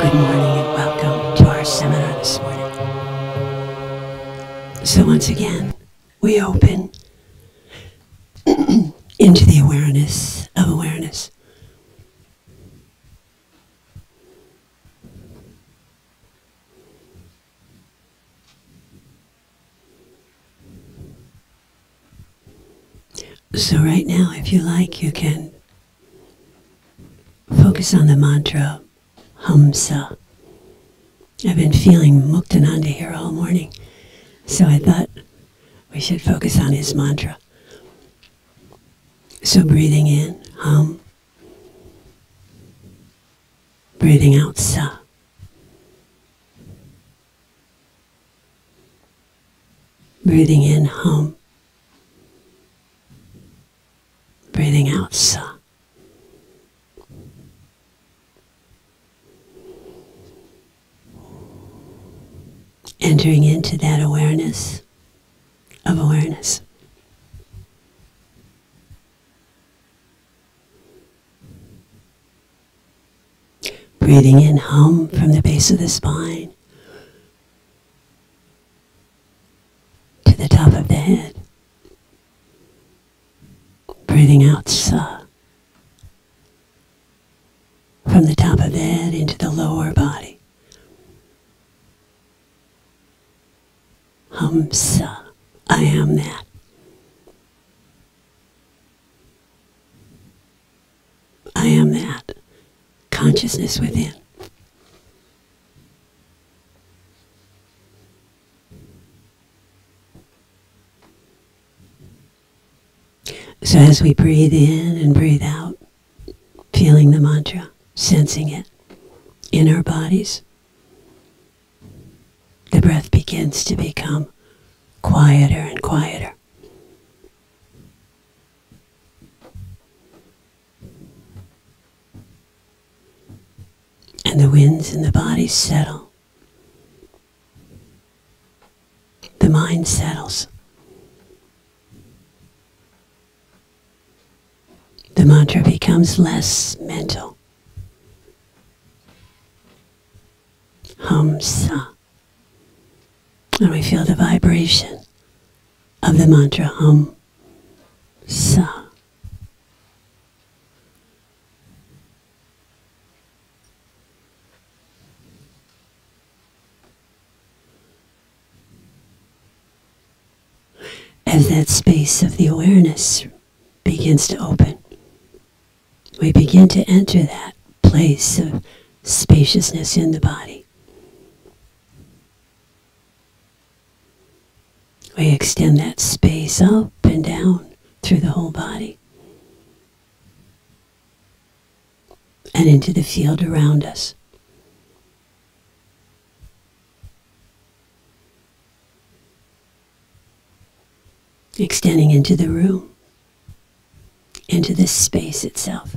Good morning and welcome to our seminar this morning. So once again, we open into the awareness of awareness. So right now, if you like, you can focus on the mantra Hamsa. I've been feeling Muktananda here all morning, so I thought we should focus on his mantra. So breathing in, Hum. Breathing out, Sa. Breathing in, Hum. Breathing out, Sa. Entering into that awareness of awareness. Breathing in, Hum, from the base of the spine to the top of the head. Breathing out, Sa, from the top of the head into the lower body. Hum, Sa, I am that. I am that consciousness within. So as we breathe in and breathe out, feeling the mantra, sensing it in our bodies, the breath begins to become quieter and quieter. And the winds in the body settle. The mind settles. The mantra becomes less mental. Hum, Sa. And we feel the vibration of the mantra Hum, Sa. As that space of the awareness begins to open, we begin to enter that place of spaciousness in the body. We extend that space up and down through the whole body and into the field around us. Extending into the room, into the space itself.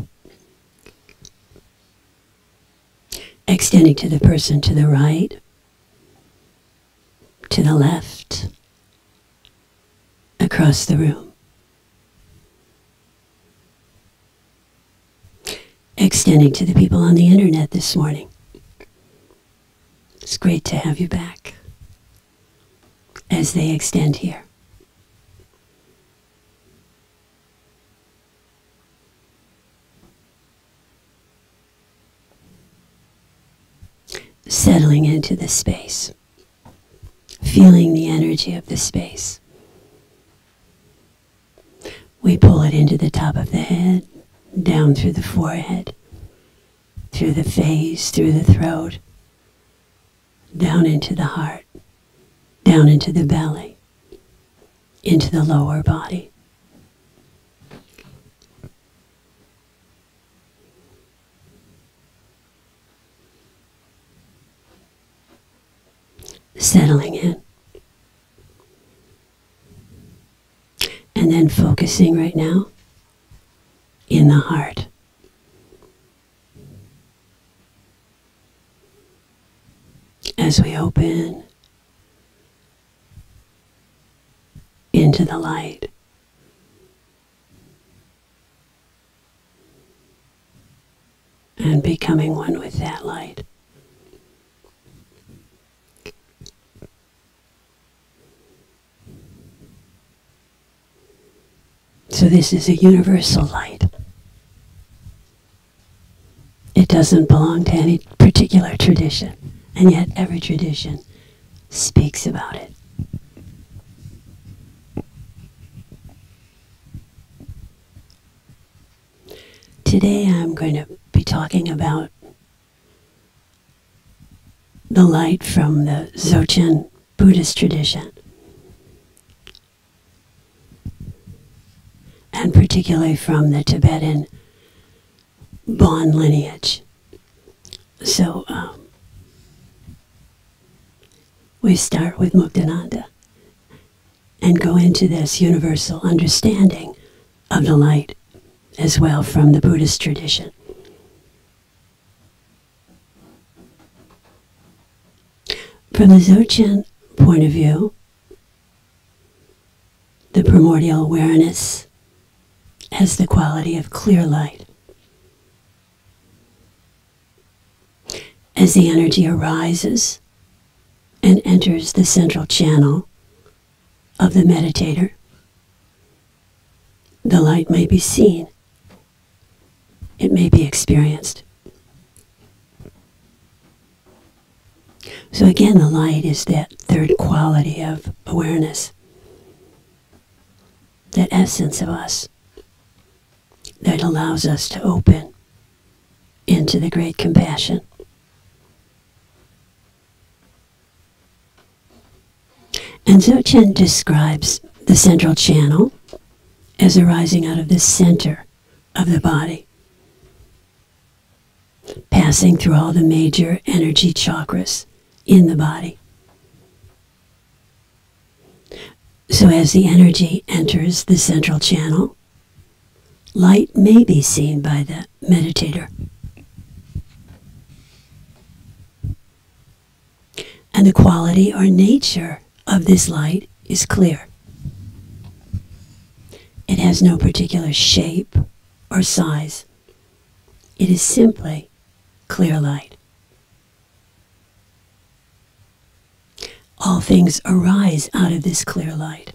Extending to the person to the right, to the left, across the room. Extending to the people on the internet this morning. It's great to have you back as they extend here. Settling into the space, feeling the energy of the space. We pull it into the top of the head, down through the forehead, through the face, through the throat, down into the heart, down into the belly, into the lower body. Settling in. And then focusing right now in the heart. As we open into the light. And becoming one with that light. So this is a universal light. It doesn't belong to any particular tradition, and yet every tradition speaks about it. Today I'm going to be talking about the light from the Dzogchen Buddhist tradition, and particularly from the Tibetan Bon lineage. So we start with Muktananda and go into this universal understanding of the light as well from the Buddhist tradition. From the Dzogchen point of view, the primordial awareness has the quality of clear light. As the energy arises and enters the central channel of the meditator, the light may be seen, it may be experienced. So again, the light is that third quality of awareness, that essence of us that allows us to open into the great compassion. And Dzogchen describes the central channel as arising out of the center of the body, passing through all the major energy chakras in the body. So as the energy enters the central channel, light may be seen by the meditator. And the quality or nature of this light is clear. It has no particular shape or size. It is simply clear light. All things arise out of this clear light.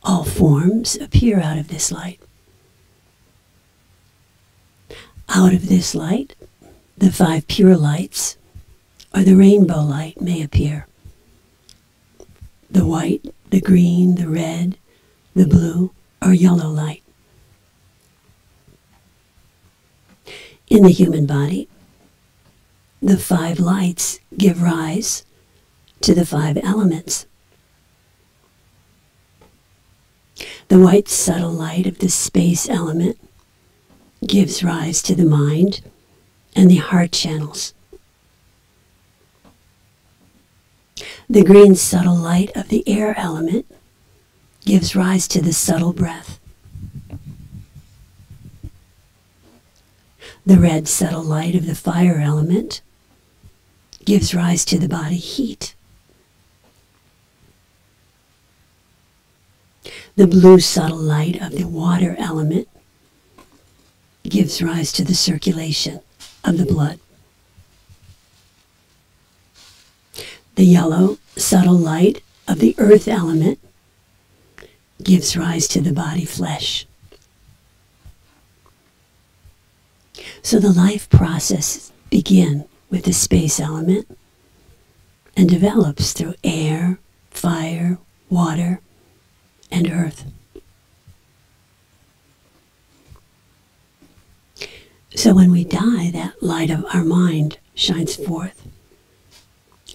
All forms appear out of this light. Out of this light, the 5 pure lights, or the rainbow light, may appear. The white, the green, the red, the blue, or yellow light. In the human body, the 5 lights give rise to the 5 elements. The white subtle light of the space element gives rise to the mind and the heart channels. The green subtle light of the air element gives rise to the subtle breath. The red subtle light of the fire element gives rise to the body heat. The blue subtle light of the water element gives rise to the circulation of the blood. The yellow subtle light of the earth element gives rise to the body flesh. So the life processes begin with the space element and develops through air, fire, water, and earth. So when we die, that light of our mind shines forth.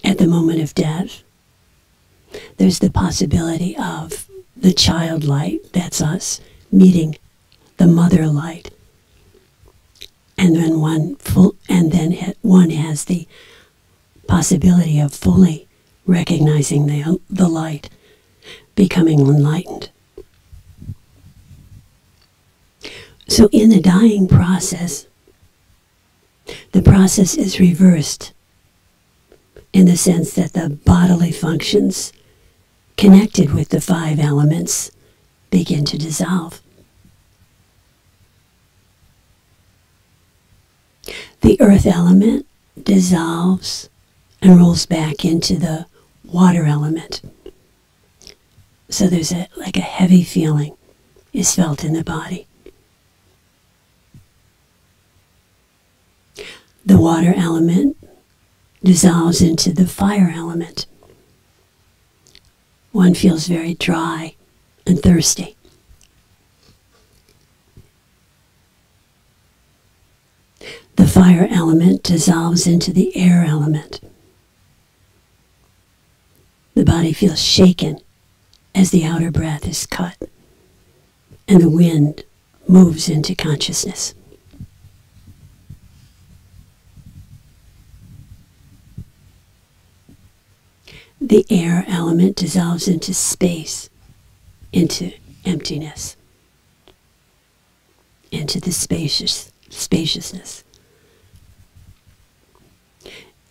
At the moment of death, there's the possibility of the child light, that's us, meeting the mother light. And then one has the possibility of fully recognizing the light, becoming enlightened. So in the dying process, the process is reversed in the sense that the bodily functions connected with the 5 elements begin to dissolve. The earth element dissolves and rolls back into the water element. So there's like a heavy feeling is felt in the body. The water element dissolves into the fire element. One feels very dry and thirsty. The fire element dissolves into the air element. The body feels shaken as the outer breath is cut, and the wind moves into consciousness. The air element dissolves into space, into emptiness, into the spaciousness.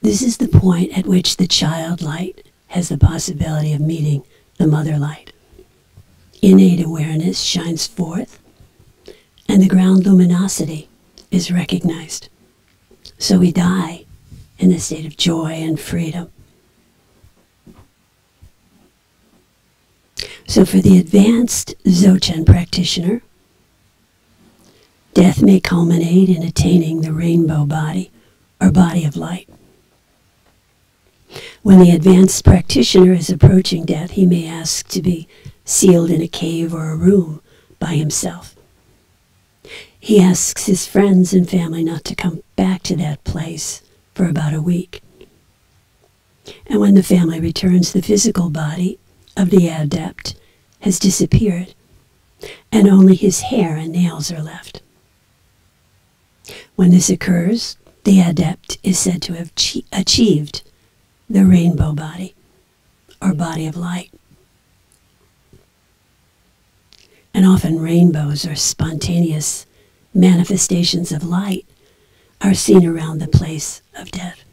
This is the point at which the child light has the possibility of meeting the mother light. Innate awareness shines forth, and the ground luminosity is recognized. So we die in a state of joy and freedom. So for the advanced Dzogchen practitioner, death may culminate in attaining the rainbow body or body of light. When the advanced practitioner is approaching death, he may ask to be sealed in a cave or a room by himself. He asks his friends and family not to come back to that place for about a week. And when the family returns, the physical body of the adept has disappeared, and only his hair and nails are left. When this occurs, the adept is said to have achieved the rainbow body, or body of light. And often rainbows, or spontaneous manifestations of light, are seen around the place of death.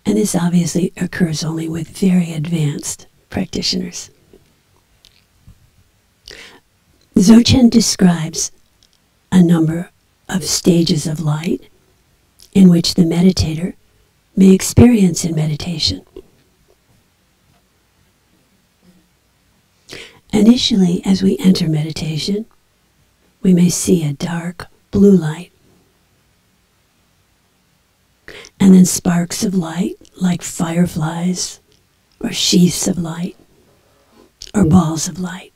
And this obviously occurs only with very advanced practitioners. Dzogchen describes a number of stages of light in which the meditator may experience in meditation. Initially, as we enter meditation, we may see a dark blue light, and then sparks of light like fireflies or sheaths of light or balls of light.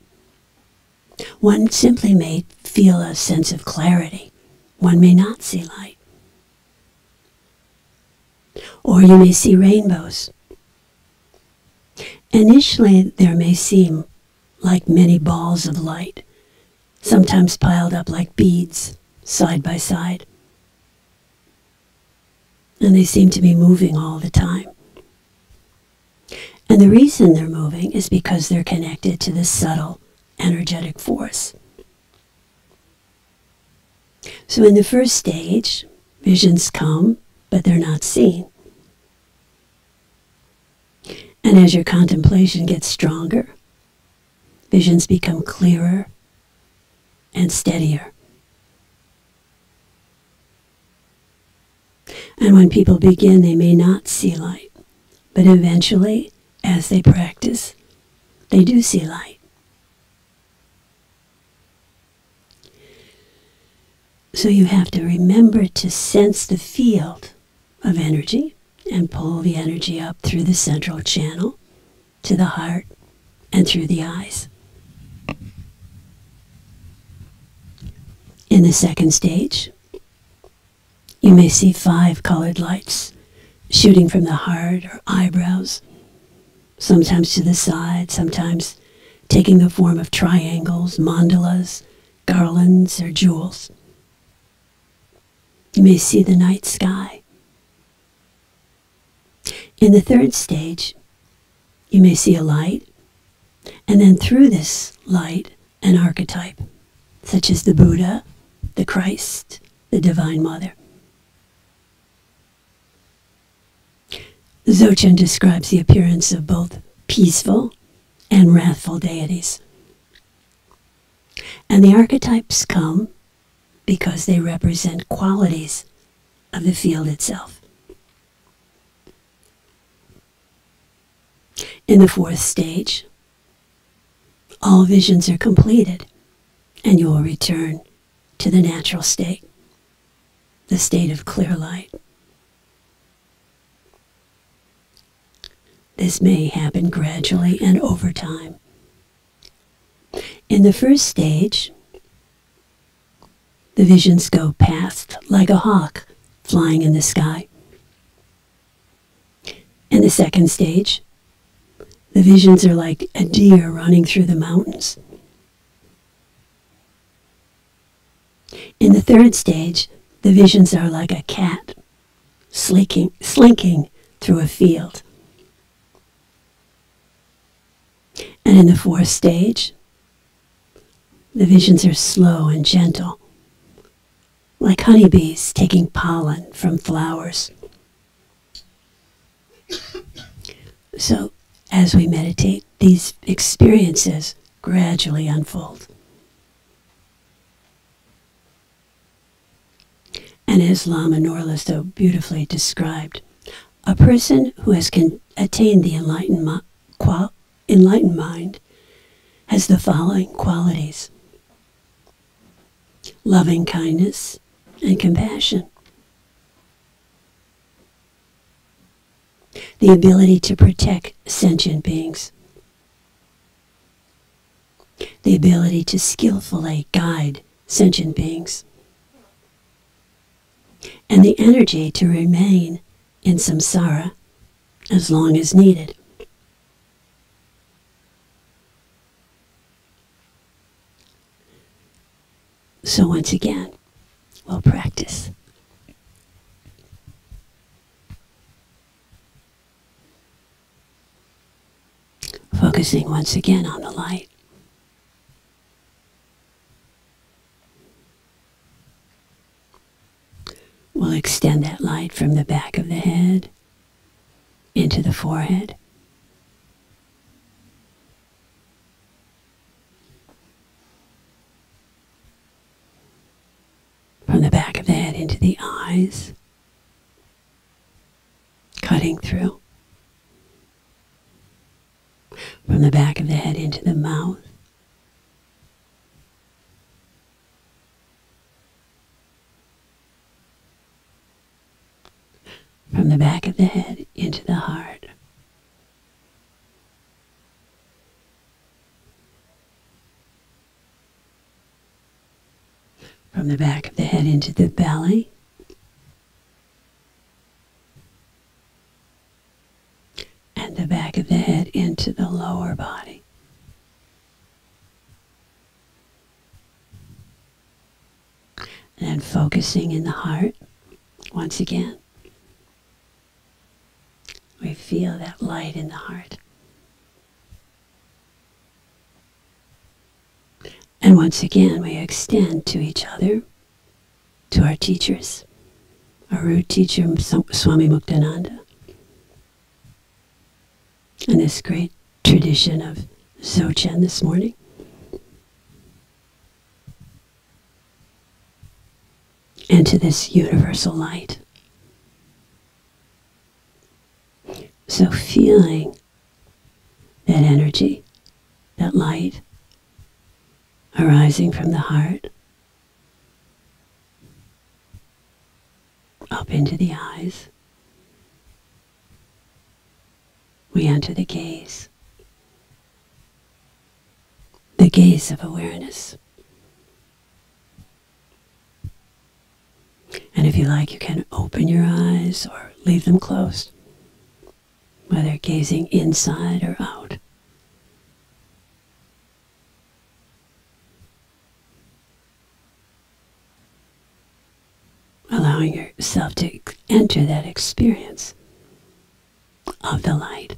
One simply may feel a sense of clarity. One may not see light. Or you may see rainbows. Initially, there may seem like many balls of light, sometimes piled up like beads, side by side. And they seem to be moving all the time. And the reason they're moving is because they're connected to this subtle energetic force. So in the first stage, visions come, but they're not seen. And as your contemplation gets stronger, visions become clearer and steadier. And when people begin, they may not see light, but eventually, as they practice, they do see light. So you have to remember to sense the field of energy and pull the energy up through the central channel to the heart and through the eyes. In the second stage, you may see 5 colored lights shooting from the heart or eyebrows, sometimes to the side, sometimes taking the form of triangles, mandalas, garlands, or jewels. You may see the night sky. In the third stage, you may see a light, and then through this light, an archetype, such as the Buddha, the Christ, the Divine Mother. Dzogchen describes the appearance of both peaceful and wrathful deities. And the archetypes come because they represent qualities of the field itself. In the fourth stage, all visions are completed, and you will return to the natural state, the state of clear light. This may happen gradually and over time. In the first stage, the visions go past like a hawk flying in the sky. In the second stage, the visions are like a deer running through the mountains. In the third stage, the visions are like a cat slinking through a field. And in the fourth stage, the visions are slow and gentle, like honeybees taking pollen from flowers. So, as we meditate, these experiences gradually unfold. And as Lama Norla so beautifully described, a person who has attained the enlightened mind has the following qualities: loving kindness and compassion, the ability to protect sentient beings, the ability to skillfully guide sentient beings, and the energy to remain in samsara as long as needed. So once again, we'll practice. Focusing once again on the light. We'll extend that light from the back of the head into the forehead. From the back of the head into the eyes, cutting through. From the back of the head into the mouth. From the back of the head into the heart. From the back of the head into the belly. And the back of the head into the lower body. And then focusing in the heart once again. We feel that light in the heart. And once again, we extend to each other, to our teachers, our root teacher, Swami Muktananda, and this great tradition of Dzogchen this morning. And to this universal light. So feeling that energy, that light, arising from the heart, up into the eyes, we enter the gaze of awareness. And if you like, you can open your eyes or leave them closed, whether gazing inside or out. Allowing yourself to enter that experience of the light.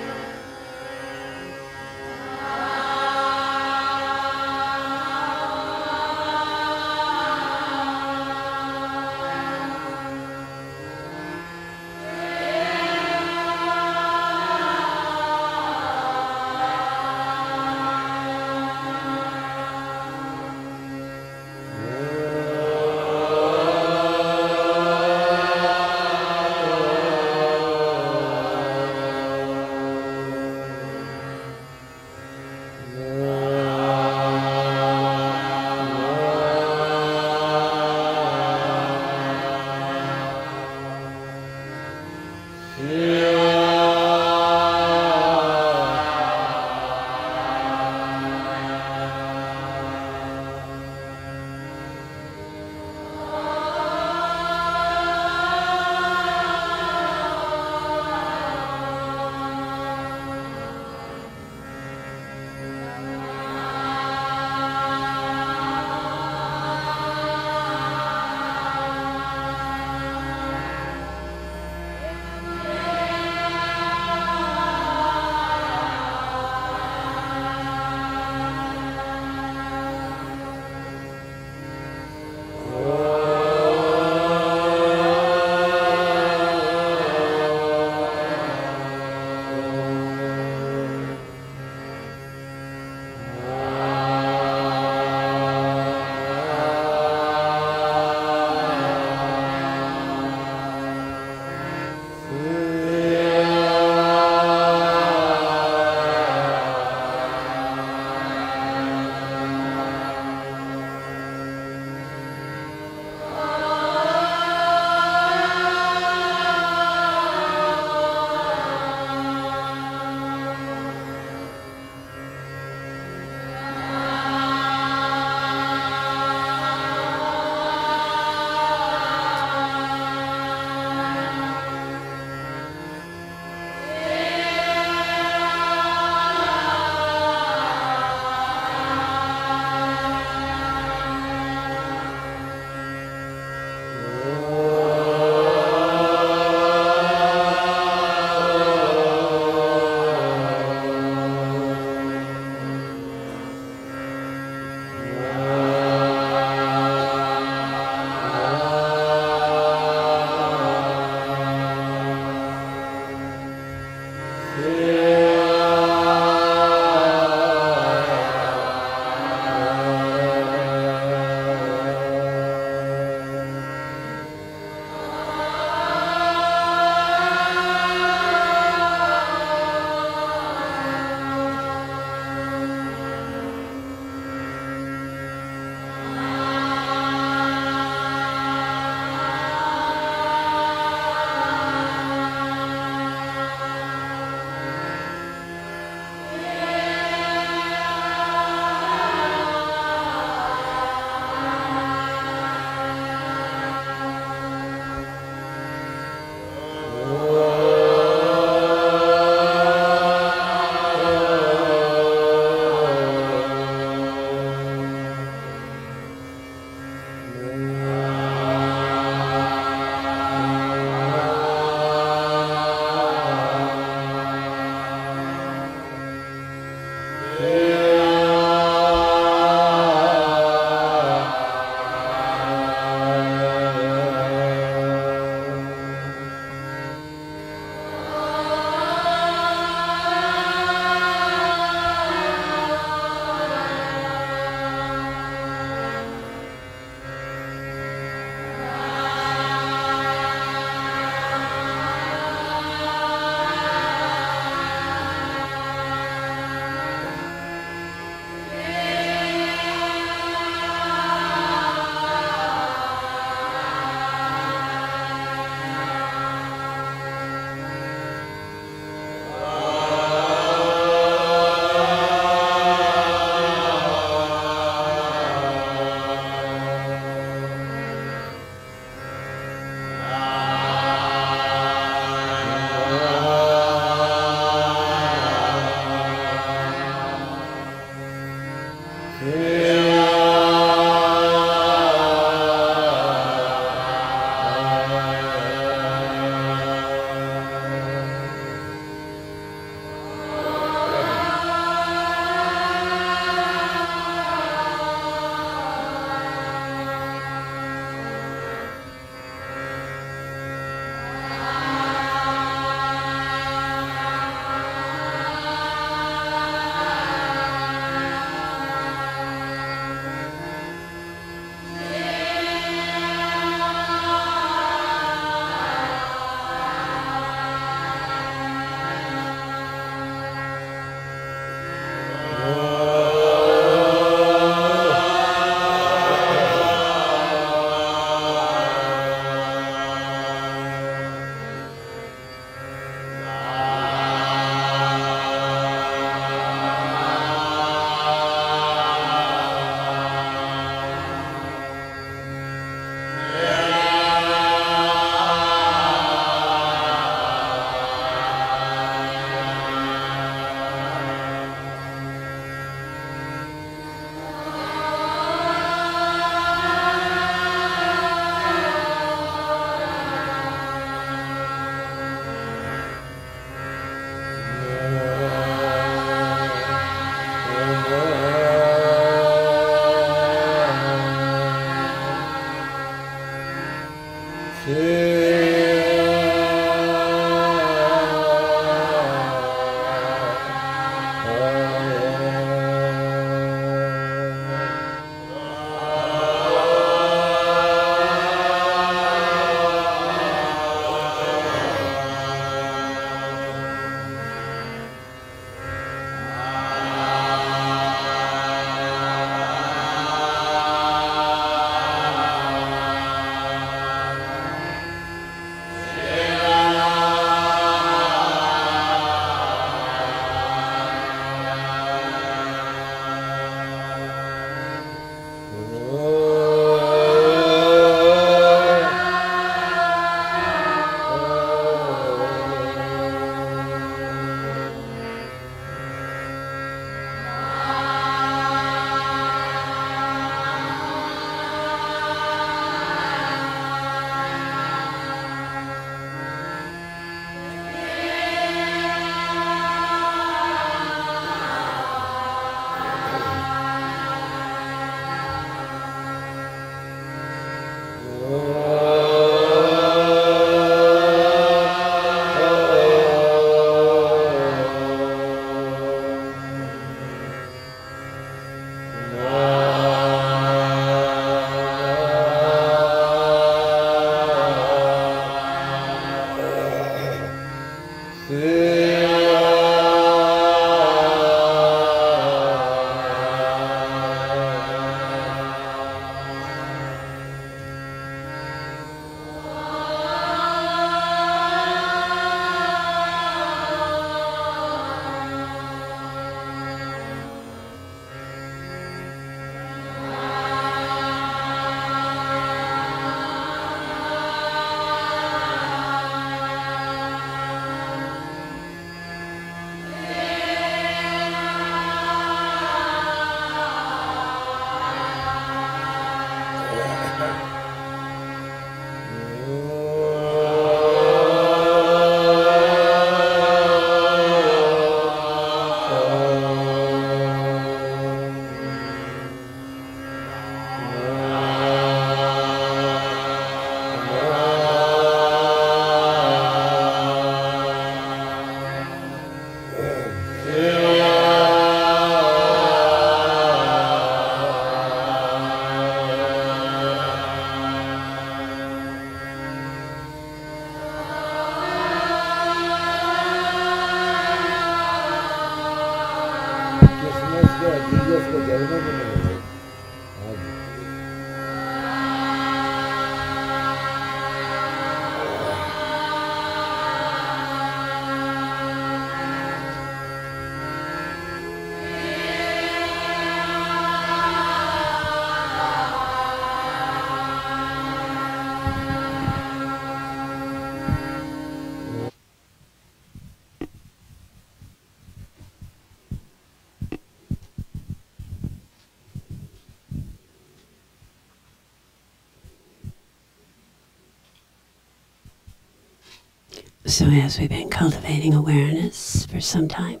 So as we've been cultivating awareness for some time,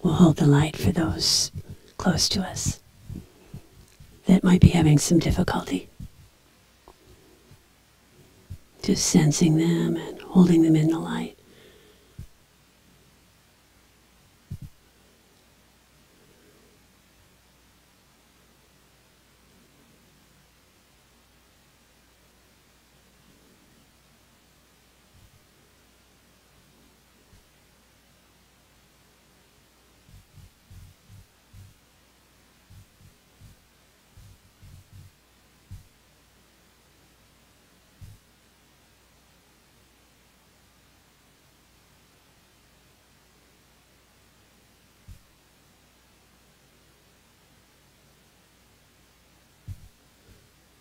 we'll hold the light for those close to us that might be having some difficulty. Just sensing them and holding them in the light.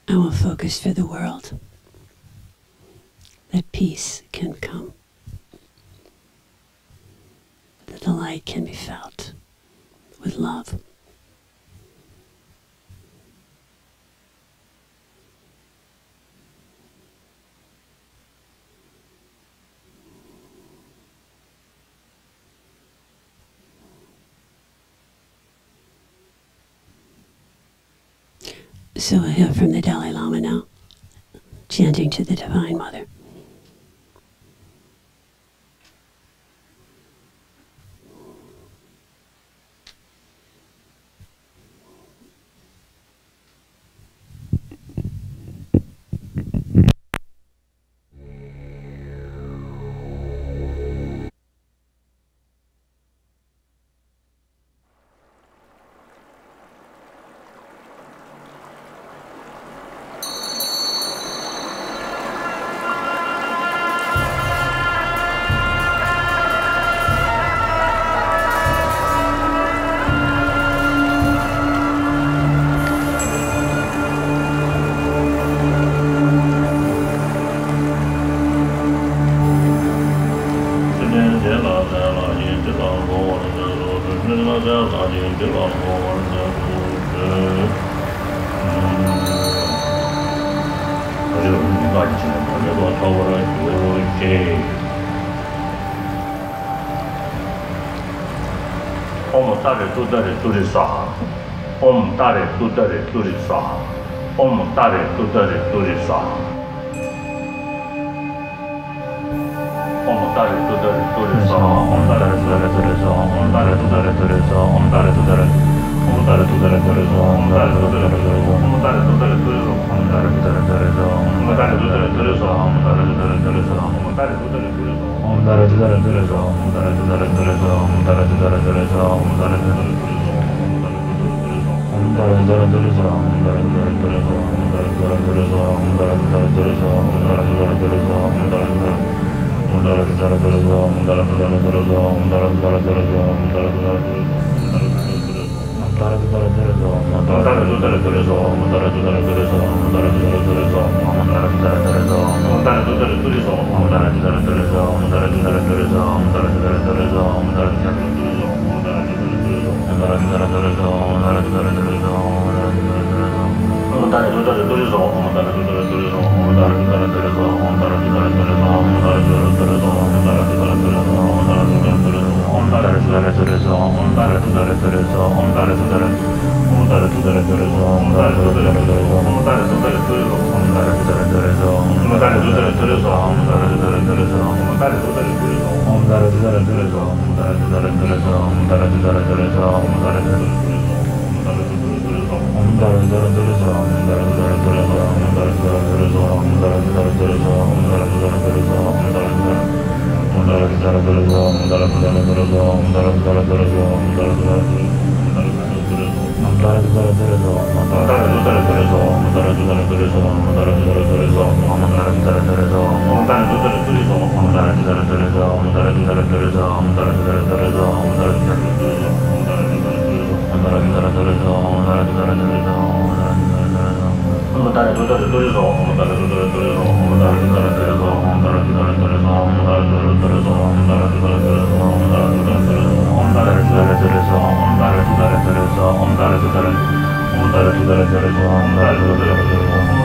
I will focus for the world, that peace can come, that the light can be felt with love. So we'll hear from the Dalai Lama now, chanting to the Divine Mother. Om Tare Tudare Turisa. Om Tare Tudare Turisa. Om Tare Tudare Turisa. Om Tare Tudare Turisa. Om Tare Tudare Turisa. Om Tare Tudare Turisa. Om Tare Tudare. Om Tare Tudare Turisa. Om Tare Tudare Turisa. Om Tare Tudare Turisa. Om Tare Tudare Turisa. Om Tare Tudare Turisa. Om Tare Tudare Turisa. Om Tare Tudare Turisa. Om Tare Tudare Turisa. Om Tare Tudare Turisa. Om Tare Tudare Turisa. Om Tare Tudare Turisa. Om Tare Tudare Turisa. Om Tare Tudare Turisa. Om Tare Tudare Turisa. Om Tare Tudare Turisa. Om Tare Tudare Turisa. Om Tare Tudare Om Tare Tudare Turisa. Om Tare Tudare Turisa. Om Tare Tudare Turisa. Om Tare Tudare Turisa. Om Tare Tudare Turisa. Om Tare Tudare Turisa. Om Tare Tudare Turisa. Om Tare Tudare Turisa. Om Tare Tudare Turisa. Om Tare Tudare Turisa. Om Tare Tudare Turisa. Om Tare Tudare Turisa. Om Tare Tudare Turisa. Om Tare Tudare Turisa. Om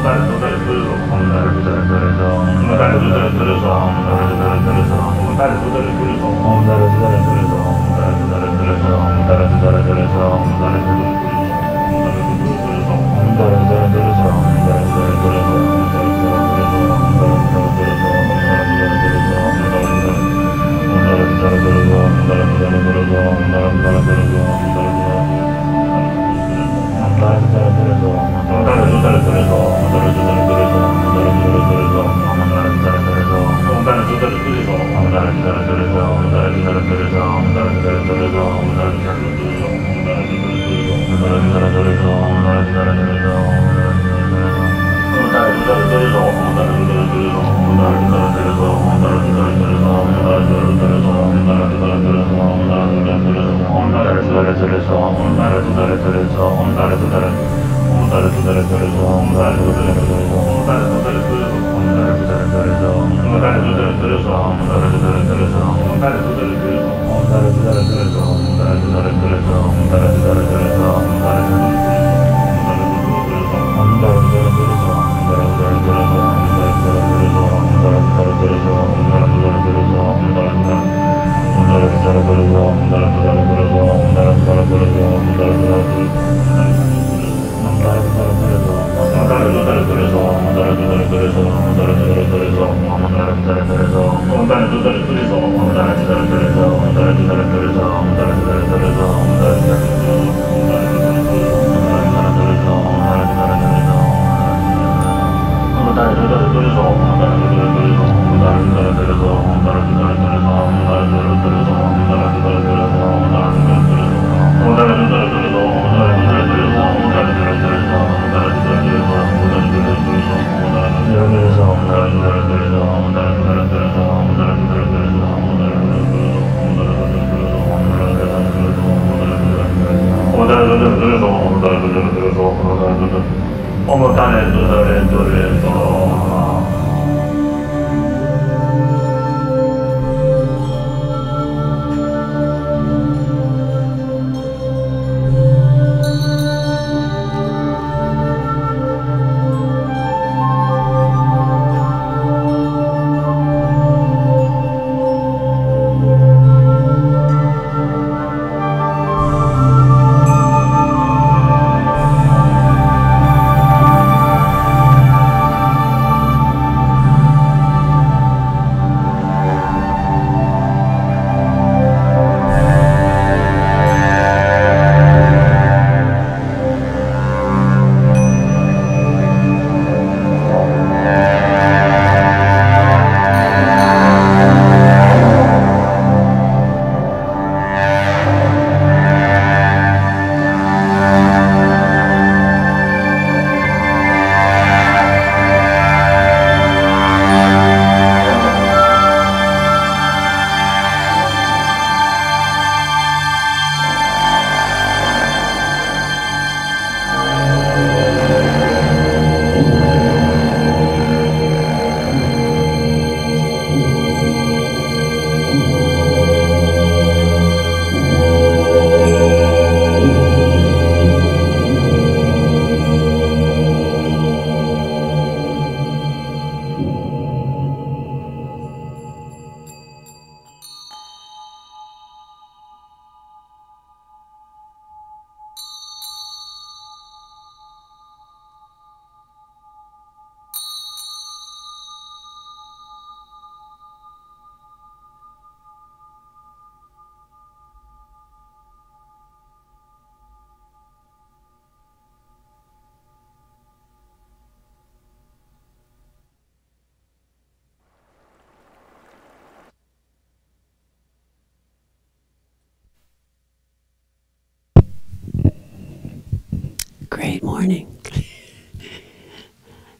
Great morning.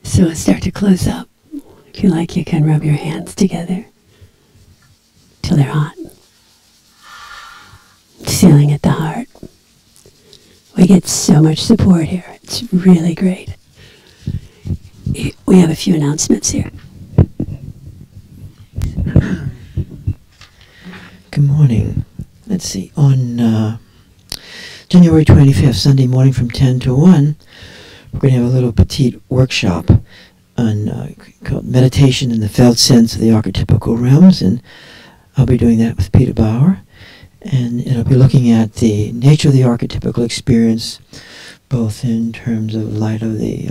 So start to close up. If you like, you can rub your hands together till they're hot. Sealing at the heart. We get so much support here. It's really great. We have a few announcements here. Good morning. Let's see. On January 25th, Sunday morning from 10 to 1, we're going to have a little petite workshop on called Meditation in the Felt Sense of the Archetypical Realms, and I'll be doing that with Peter Bauer, and it'll be looking at the nature of the archetypical experience, both in terms of light of the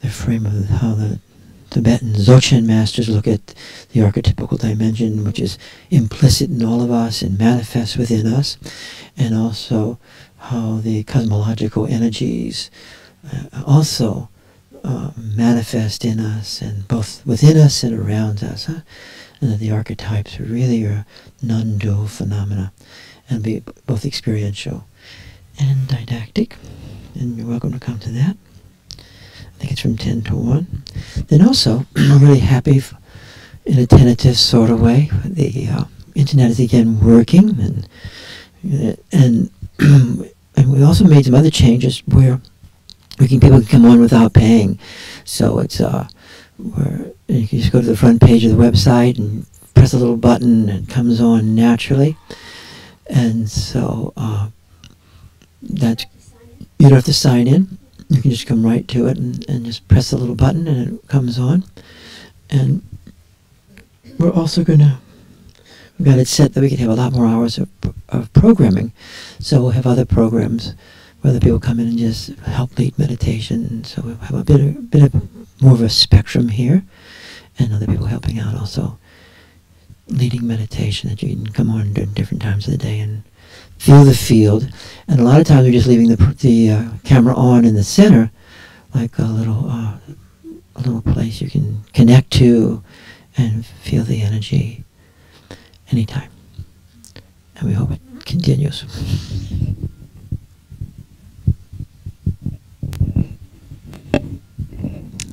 frame of how the Tibetan Dzogchen masters look at the archetypical dimension, which is implicit in all of us and manifests within us, and also how the cosmological energies also manifest in us, and both within us and around us, and that the archetypes really are non-dual phenomena, and be both experiential and didactic. And you're welcome to come to that. I think it's from 10 to 1. Then also, I'm really happy in a tentative sort of way. The internet is again working, and we also made some other changes where people can come on without paying. So it's where you can just go to the front page of the website and press a little button, and it comes on naturally. And so that you don't have to sign in. You can just come right to it and just press the little button, and it comes on. And we're also we've got it set that we can have a lot more hours of programming. So we'll have other programs where the people come in and just help lead meditation. And so we'll have a bit of more of a spectrum here, and other people helping out also leading meditation, that you can come on during different times of the day and feel the field. And a lot of times we're just leaving the camera on in the center, like a little place you can connect to and feel the energy anytime. And we hope it continues.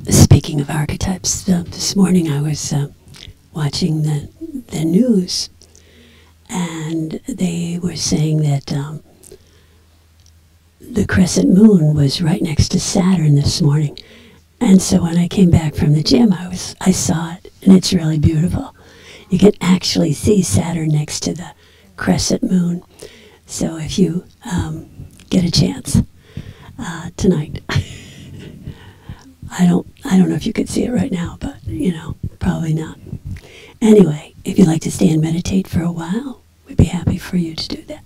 Speaking of archetypes, this morning I was watching the news, and they were saying that the crescent moon was right next to Saturn this morning. And so when I came back from the gym, I saw it, and it's really beautiful. You can actually see Saturn next to the crescent moon. So if you get a chance tonight, I don't know if you could see it right now, but probably not. Anyway, if you'd like to stay and meditate for a while, we'd be happy for you to do that.